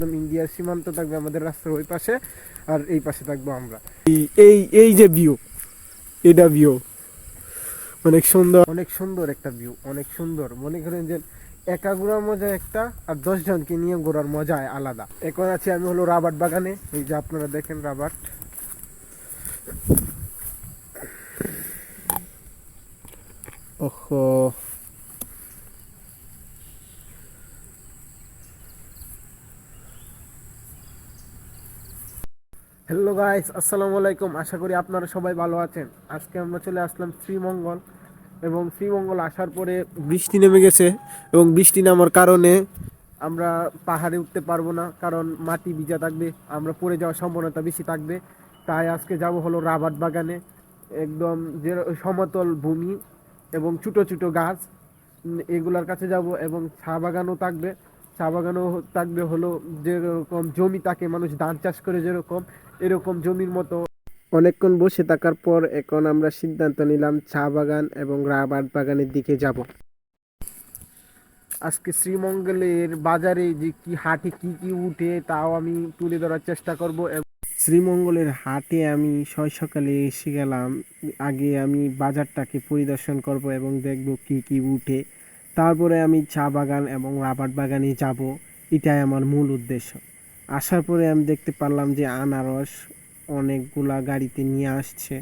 একদম ইন্ডিয়ার সীমান্ত থাকবে আমাদের রাস্তার ওই পাশে, আর এই পাশে থাকবো আমরা। এই এই যে ভিউ, এটা ভিউ অনেক সুন্দর, অনেক সুন্দর একটা ভিউ, অনেক সুন্দর। মনে করেন যে একা ঘোরার মজা একটা, আর 10 জনকে নিয়ে ঘোরার মজা আলাদা। এখন আছি আমি হলো রাবার্ট বাগানে, এই যে আপনারা দেখেন রাবার্ট। ওহো, হ্যালো গাইস, আসসালামু আলাইকুম। আশা করি আপনারা সবাই ভালো আছেন। আজকে আমরা চলে আসলাম শ্রীমঙ্গল, এবং শ্রীমঙ্গল আসার পরে বৃষ্টি নেমে গেছে, এবং বৃষ্টি নামার কারণে আমরা পাহাড়ে উঠতে পারবো না, কারণ মাটি ভিজা থাকবে, আমরা পড়ে যাওয়ার সম্ভাবনা বেশি থাকবে। তাই আজকে যাব হলো রাবার্ট বাগানে, একদম যে সমতল ভূমি এবং ছোটো ছোটো গাছ, এগুলার কাছে যাব। এবং চা বাগানও থাকবে, চা বাগানও থাকবে হলো যেরকম জমি থাকে, মানুষ ধান চাষ করে যেরকম, এরকম জমির মতো। অনেকক্ষণ বসে থাকার পর এখন আমরা সিদ্ধান্ত নিলাম চা বাগান এবং রাবার্ট বাগানের দিকে যাব। আজকে শ্রীমঙ্গলের বাজারে যে কি হাটে কি কি উঠে তাও আমি তুলে ধরার চেষ্টা করব। শ্রীমঙ্গলের হাটে আমি সকালে এসে গেলাম। আগে আমি বাজারটাকে পরিদর্শন করব এবং দেখব কি কি উঠে, তারপরে আমি চা বাগান এবং রাবার্ট বাগানে যাব। এটাই আমার মূল উদ্দেশ্য। আসার পরে আমি দেখতে পারলাম যে আনারস অনেকগুলা গাড়িতে নিয়ে আসছে,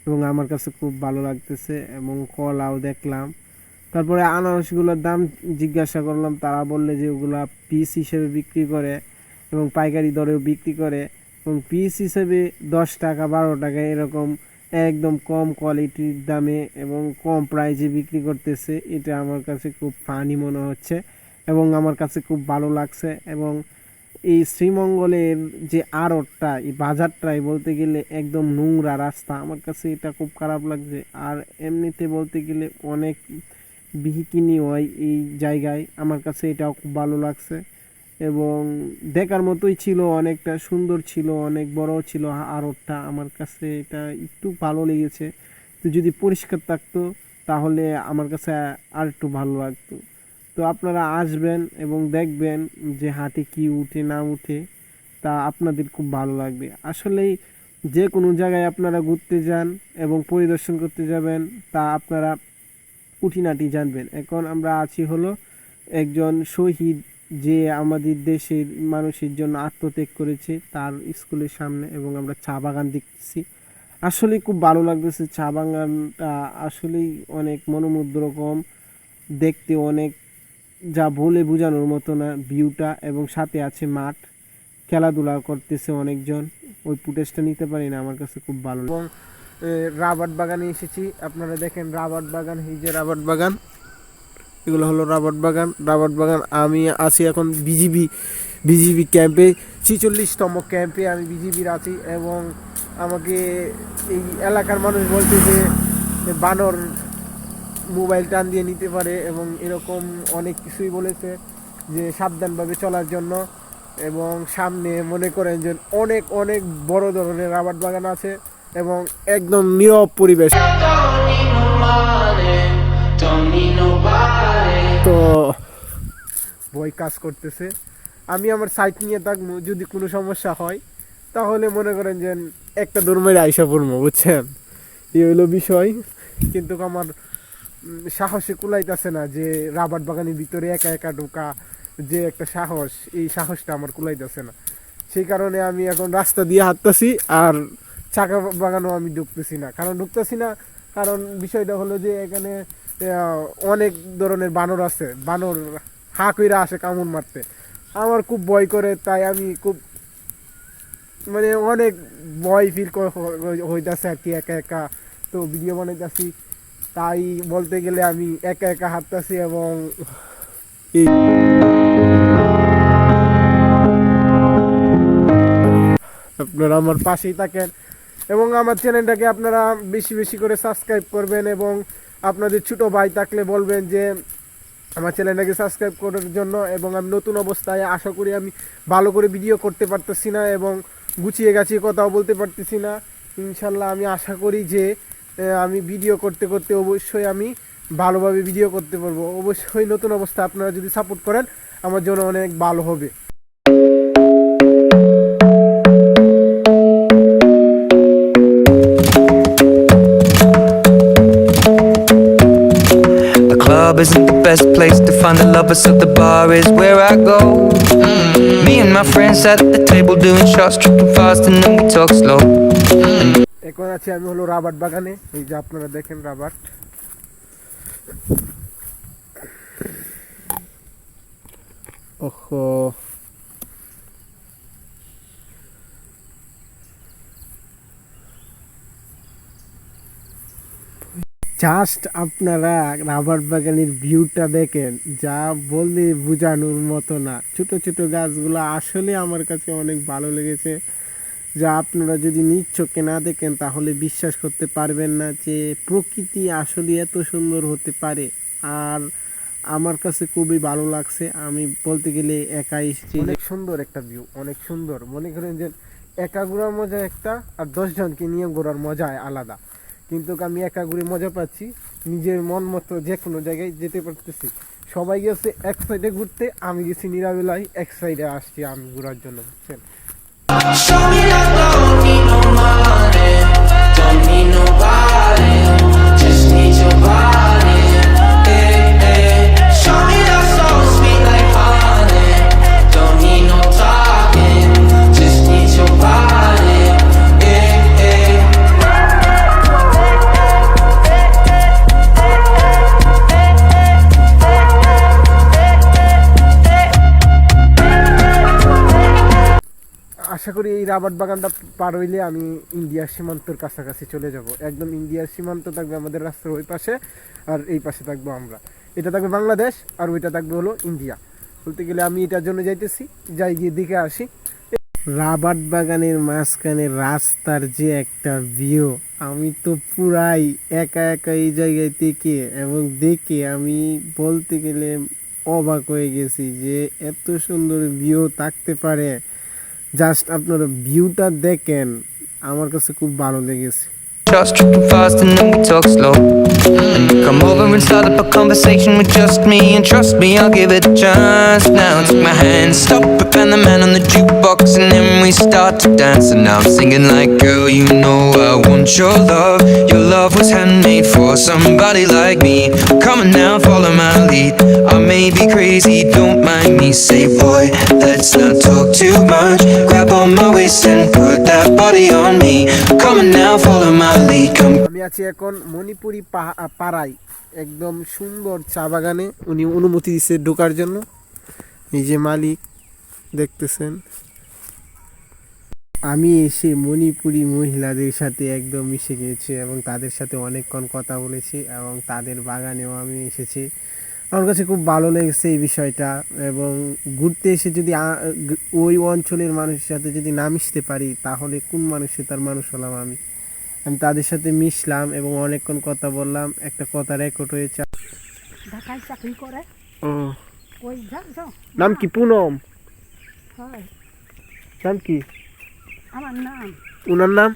এবং আমার কাছে খুব ভালো লাগতেছে, এবং কলাও দেখলাম। তারপরে আনারসগুলোর দাম জিজ্ঞাসা করলাম, তারা বললে যে ওগুলা পিস হিসেবে বিক্রি করে এবং পাইকারি দরেও বিক্রি করে, এবং পিস হিসেবে 10 টাকা 12 টাকা এরকম একদম কম কোয়ালিটির দামে এবং কম প্রাইসে বিক্রি করতেছে। এটা আমার কাছে খুব ফানি মনে হচ্ছে এবং আমার কাছে খুব ভালো লাগছে। এবং এই শ্রীমঙ্গলের যে আড়তটা, এই বাজারটাই বলতে গেলে একদম নোংরা রাস্তা, আমার কাছে এটা খুব খারাপ লাগছে। আর এমনিতে বলতে গেলে অনেক বিকিনি হয় এই জায়গায়, আমার কাছে এটাও খুব ভালো লাগছে। এবং দেখার মতোই ছিল, অনেকটা সুন্দর ছিল, অনেক বড় ছিল আড়তটা, আমার কাছে এটা একটু ভালো লেগেছে। তো যদি পরিষ্কার থাকতো তাহলে আমার কাছে আর একটু ভালো লাগতো। তো আপনারা আসবেন এবং দেখবেন যে হাটে কি উঠে না উঠে, তা আপনাদের খুব ভালো লাগবে। আসলেই যে কোনো জায়গায় আপনারা ঘুরতে যান এবং পরিদর্শন করতে যাবেন, তা আপনারা খুঁটিনাটি জানবেন। এখন আমরা আছি হলো একজন শহীদ, যে আমাদের দেশের মানুষের জন্য আত্মত্যাগ করেছে, তার স্কুলের সামনে, এবং আমরা চা বাগান দেখতেছি। আসলে খুব ভালো লাগতেছে, চা বাগানটা আসলেই অনেক মনোমুগ্ধকর দেখতে, অনেক যা বলে বোঝানোর মতো না ভিউটা। এবং সাথে আছে মাঠ, খেলাধুলা করতেছে অনেকজন। ওই ফুটেজটা নিতে পারি না, আমার কাছে খুব ভালো। এবং রাবার্ট বাগানে এসেছি, আপনারা দেখেন রাবার্ট বাগান, এই যে রাবার্ট বাগান, এগুলো হলো রাবার্ট বাগান। রাবার্ট বাগান আমি আছি এখন বিজিবি ক্যাম্পে, 46তম ক্যাম্পে আমি বিজিবির আছি। এবং আমাকে এই এলাকার মানুষ বলছে যে বানর মোবাইল টান দিয়ে নিতে পারে, এবং এরকম অনেক কিছুই বলেছে, যে সাবধানভাবে চলার জন্য। এবং সামনে মনে করেন যে অনেক অনেক বড় ধরনের রাবার্ট বাগান আছে, এবং একদম নীরব পরিবেশ। তো ভয় কাজ করতেছে, আমি আমার সাইট নিয়ে থাকবো, যদি কোনো সমস্যা হয় তাহলে মনে করেন যে একটা দৌড় আইসা পড়বো, বুঝছেন, এই হইলো বিষয়। কিন্তু আমার সাহসে কুলাইতেছে না যে রাবার্ট বাগানের ভিতরে একা একা ঢোকা, যে একটা সাহস, এই সাহসটা আমার কুলাইতেছে না। সেই কারণে আমি এখন রাস্তা দিয়ে হাঁটতেছি, আর চাকা বাগানও আমি ঢুকতেছি না। কারণ বিষয়টা হলো যে এখানে অনেক ধরনের বানর আছে, বানর হা কইরা আসে কামড় মারতে, আমার খুব ভয় করে। তাই আমি খুব মানে অনেক ভয় ফিল হইতাছে আর কি, একা একা তো ভিডিও বানাইতেছি। তাই বলতে গেলে আমি একা একা হাঁটতেছি, এবং আপনারা আমার পাশেই থাকেন, এবং আমার চ্যানেলটাকে আপনারা বেশি বেশি করে সাবস্ক্রাইব করবেন। এবং আপনাদের ছোট ভাই থাকলে বলবেন যে আমার চ্যানেলটাকে সাবস্ক্রাইব করার জন্য। এবং আমি নতুন অবস্থায়, আশা করি আমি ভালো করে ভিডিও করতে পারতেছি না, এবং গুছিয়ে গাছিয়ে কথাও বলতে পারতেছি না। ইনশাল্লাহ আমি আশা করি যে আমি ভিডিও করতে করতে অবশ্যই আমি ভালোভাবে ভিডিও করতে পারবো। অবশ্যই নতুন অবস্থা আপনারা যদি সাপোর্ট করেন আমার জন্য অনেক ভালো হবে। best place to find the lovers, so the bar is where I go. Me and my friends at the table doing shots, tripping fast and then we talk slow. এখন আছি আমি হলো রাবার বাগানে, এই যে আপনারা দেখেন রাবার। ওহো, জাস্ট আপনারা রাবার বাগানের ভিউটা দেখেন, যা বললে বোঝানোর মতো না। ছোট ছোট গাছগুলো আসলে আমার কাছে অনেক ভালো লেগেছে, যা আপনারা যদি নিজ চোখে না দেখেন তাহলে বিশ্বাস করতে পারবেন না যে প্রকৃতি আসলে এত সুন্দর হতে পারে। আর আমার কাছে খুবই ভালো লাগছে, আমি বলতে গেলে একা এসেছি। অনেক সুন্দর একটা ভিউ, অনেক সুন্দর। মনে করেন যে একা ঘোরার মজা একটা, আর 10 জনকে নিয়ে ঘোরার মজা আলাদা। কিন্তু আমি একা ঘুরে মজা পাচ্ছি, নিজের মন মতো যে কোনো জায়গায় যেতে পারতেছি। সবাই গেছে এক সাইডে ঘুরতে, আমি গেছি নিরাবেলায় এক সাইডে আসছি আমি ঘোরার জন্য, বুঝছেন। Show me that don't need no money, don't need nobody, just need your body. Hey, hey. Show me that soul sweet like honey, don't need no talking, just need your body. Hey, hey. আশা করি এই rubber বাগানটা পার হইলে আমি ইন্ডিয়ার সীমান্তর কাছাকাছি চলে যাব। একদম ইন্ডিয়ার সীমান্ত থাকবে আমাদের রাস্তার ওই পাশে, আর এই পাশে থাকবো আমরা। এটা থাকবে বাংলাদেশ, আর ওইটা থাকবে হলো ইন্ডিয়া। বলতে গেলে আমি এটার জন্য যাইতেছি, যাই গিয়ে দেখে আসি। রাবার বাগানের মাঝখানে রাস্তার যে একটা ভিউ, আমি তো পুরাই একা একা এই জায়গায় থেকে এবং দেখে আমি বলতে গেলে অবাক হয়ে গেছি যে এত সুন্দর ভিউ থাকতে পারে। জাস্ট আপনারা ভিউটা দেখেন, আমার কাছে খুব ভালো লেগেছে। Shots, tripping fast and then we talk slow. And you come over and start up a conversation with just me. And trust me, I'll give it a chance. Now take my hand, stop it, and the man on the jukebox. And then we start to dance. And now I'm singing like, girl, you know I want your love. Your love was handmade for somebody like me. Come on now, follow my lead. I may be crazy, don't mind me. Say, boy, let's not talk too much. Grab on my waist and put that body on me. Come on now, follow my lead. Come. আমি আছি এখন মণিপুরি পাড়ায়, একদম সুন্দর চা বাগানে। উনি অনুমতি দিচ্ছে ঢোকার জন্য, এই যে মালিক দেখতেছেন। আমি এসে মণিপুরি মহিলাদের সাথে একদম মিশে গিয়েছি এবং তাদের সাথে অনেকক্ষণ কথা বলেছি এবং তাদের বাগানেও আমি এসেছি। আমার কাছে খুব ভালো লেগেছে এই বিষয়টা। এবং ঘুরতে এসে যদি ওই অঞ্চলের মানুষের সাথে যদি না মিশতে পারি, তাহলে কোন মানুষে তার মানুষ হলাম আমি। আমি তাদের সাথে মিশলাম এবং অনেকক্ষণ কথা বললাম। একটা কথা রেকর্ড হয়েছে। ঢাকায় চাকরি করে। ও, ওই জানছো? নাম কি? পুনম। হয়, নাম কি আমার নাম? উনার নাম?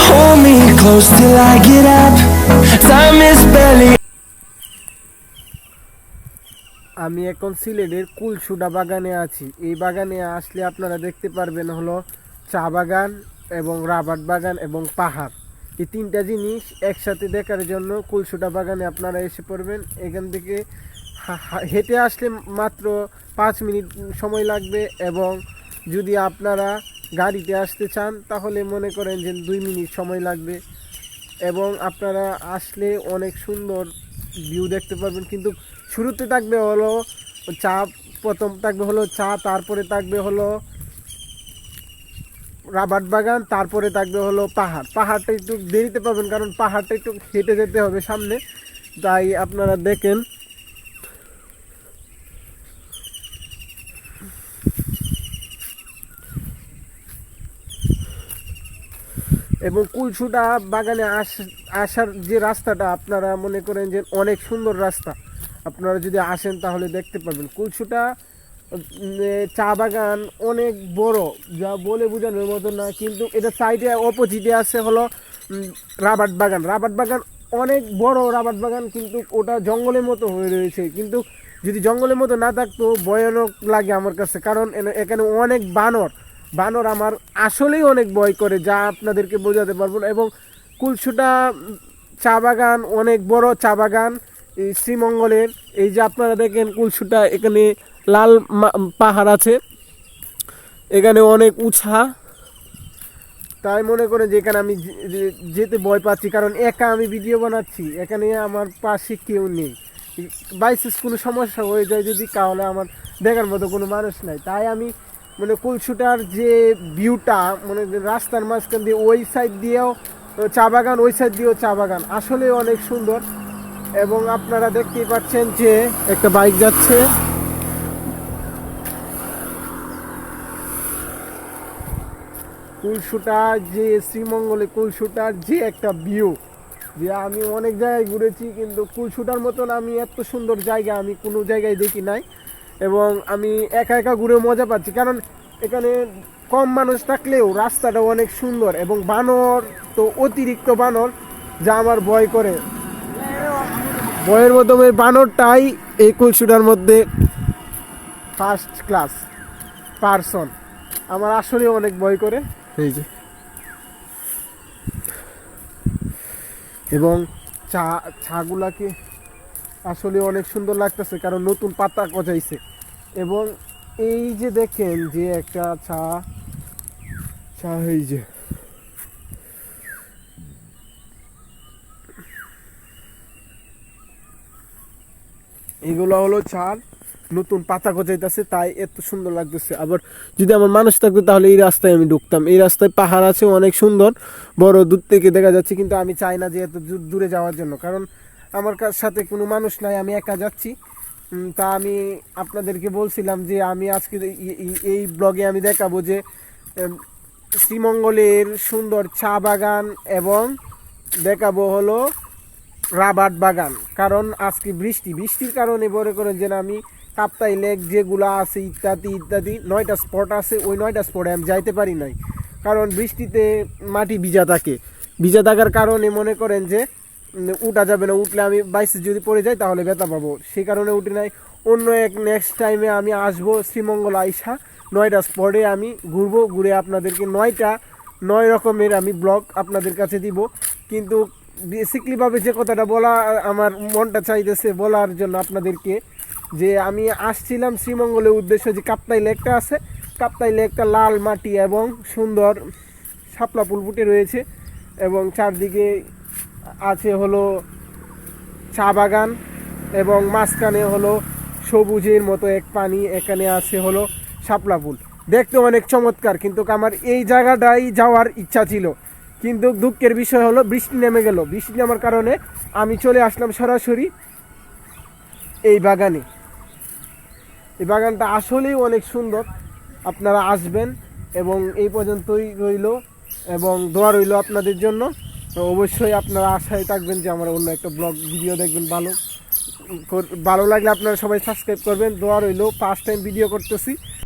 Hold me close till I get up, time is barely. আমি এখন সিলেটের কুলসুডা বাগানে আছি। এই বাগানে আসলে আপনারা দেখতে পারবেন হলো চা বাগান এবং রাবার বাগান এবং পাহাড়। এই তিনটা জিনিস একসাথে দেখার জন্য কুলসুডা বাগানে আপনারা এসে পড়বেন। এখান থেকে হেঁটে আসলে মাত্র 5 মিনিট সময় লাগবে, এবং যদি আপনারা গাড়িতে আসতে চান তাহলে মনে করেন যে 2 মিনিট সময় লাগবে। এবং আপনারা আসলে অনেক সুন্দর ভিউ দেখতে পারবেন। কিন্তু শুরুতে থাকবে হলো চা, প্রথম থাকবে হলো চা, তারপরে থাকবে হলো রাবার বাগান, তারপরে থাকবে হলো পাহাড়। পাহাড়টা একটু দেরিতে পাবেন, কারণ পাহাড়টা একটু হেঁটে যেতে হবে সামনে, তাই আপনারা দেখেন। এবং কুলসুডা বাগানে আসার যে রাস্তাটা, আপনারা মনে করেন যে অনেক সুন্দর রাস্তা। আপনারা যদি আসেন তাহলে দেখতে পাবেন। কুলসুডা চা বাগান অনেক বড়, যা বলে বোঝানোর মতো না। কিন্তু এটা সাইডে অপোজিটে আছে হলো রাবার বাগান। রাবার বাগান অনেক বড় রাবার বাগান, কিন্তু ওটা জঙ্গলের মতো হয়ে রয়েছে। কিন্তু যদি জঙ্গলের মতো না থাকতো ভয়ানক লাগে আমার কাছে, কারণ এখানে অনেক বানর আমার আসলেই অনেক ভয় করে, যা আপনাদেরকে বোঝাতে পারবো না। এবং কুলসুটা চা বাগান, অনেক বড় চা বাগান এই শ্রীমঙ্গলের। এই যে আপনারা দেখেন কুলসুটা, এখানে লাল পাহাড় আছে, এখানে অনেক উঁচা, তাই মনে করেন যে এখানে আমি যেতে ভয় পাচ্ছি, কারণ একা আমি ভিডিও বানাচ্ছি, এখানে আমার পাশে কেউ নেই। বাইসেস কোনো সমস্যা হয়ে যায় যদি, তাহলে আমার দেখার মতো কোনো মানুষ নাই। তাই আমি মানে কুলসুটার যে ভিউটা, মানে রাস্তার মাঝখান দিয়ে ওই সাইড দিয়েও চা বাগান, ওই সাইড দিয়েও চা বাগান, আসলে অনেক সুন্দর। এবং আপনারা দেখতেই পাচ্ছেন যে একটা বাইক যাচ্ছে। কুলসুটা যে শ্রীমঙ্গলে কুলসুটার যে একটা ভিউ, যে আমি অনেক জায়গায় ঘুরেছি, কিন্তু কুলসুটার মতন আমি এত সুন্দর জায়গা আমি কোনো জায়গায় দেখি নাই। এবং আমি একা একা ঘুরে মজা পাচ্ছি, কারণ এখানে কম মানুষ থাকলেও রাস্তাটা অনেক সুন্দর। এবং বানর তো অতিরিক্ত বানর, যা আমার ভয় করে। ভয়ের মতো ওই বানরটাই এই কুলসুটার মধ্যে ফার্স্ট ক্লাস পারসন, আমার আসলে অনেক ভয় করে। এই যে, এবং ছাগুলাকে আসলে অনেক সুন্দর লাগতেছে, কারণ নতুন পাতা গজাইছে। এবং এই যে দেখেন যে একটা চা, এই যে এগুলো হলো চা, নতুন পাতা গজাইতেছে, তাই এত সুন্দর লাগতেছে। আবার যদি আমার মানুষ থাকতো তাহলে এই রাস্তায় আমি ঢুকতাম। এই রাস্তায় পাহাড় আছে অনেক সুন্দর, বড়, দূর থেকে দেখা যাচ্ছে, কিন্তু আমি চাই না যে এত দূরে যাওয়ার জন্য, কারণ আমার সাথে কোনো মানুষ নাই, আমি একা যাচ্ছি। তা আমি আপনাদেরকে বলছিলাম যে আমি আজকে এই ব্লগে আমি দেখাবো যে শ্রীমঙ্গলের সুন্দর চা বাগান, এবং দেখাবো হলো রাবার বাগান। কারণ আজকে বৃষ্টির কারণে মনে করেন যে আমি কাপ্তাই লেক যেগুলো আছে ইত্যাদি ইত্যাদি 9টা স্পট আছে, ওই 9টা স্পটে আমি যাইতে পারি নাই, কারণ বৃষ্টিতে মাটি ভিজা থাকার কারণে মনে করেন যে উঠা যাবে না, উঠলে আমি বাইসে যদি পড়ে যাই তাহলে ব্যথা পাবো, সেই কারণে উঠি নাই। অন্য এক নেক্সট টাইমে আমি আসবো শ্রীমঙ্গল আইসা 9টা স্পটে আমি ঘুরবো, ঘুরে আপনাদেরকে 9 রকমের আমি ব্লগ আপনাদের কাছে দিব। কিন্তু বেসিকলিভাবে যে কথাটা বলা আমার মনটা চাইতেছে বলার জন্য আপনাদেরকে, যে আমি আসছিলাম শ্রীমঙ্গলের উদ্দেশ্যে, যে কাপ্তাই লেকটা আছে, কাপ্তাই লেকটা লাল মাটি এবং সুন্দর শাপলা ফুল ফুটে রয়েছে, এবং চারদিকে আছে হলো চা বাগান, এবং মাঝখানে হলো সবুজের মতো এক পানি, এখানে আছে হলো শাপলা ফুল, দেখতে অনেক চমৎকার। কিন্তু আমার এই জায়গাটাই যাওয়ার ইচ্ছা ছিল, কিন্তু দুঃখের বিষয় হলো বৃষ্টি নেমে গেল। বৃষ্টি নামার কারণে আমি চলে আসলাম সরাসরি এই বাগানে। এই বাগানটা আসলেই অনেক সুন্দর, আপনারা আসবেন। এবং এই পর্যন্তই রইল, এবং দোয়া রইল আপনাদের জন্য। তো অবশ্যই আপনারা আশায় থাকবেন যে আমার অন্য একটা ব্লগ ভিডিও দেখবেন। ভালো লাগলে আপনারা সবাই সাবস্ক্রাইব করবেন। দোয়া রইল, ফার্স্ট টাইম ভিডিও করতেছি।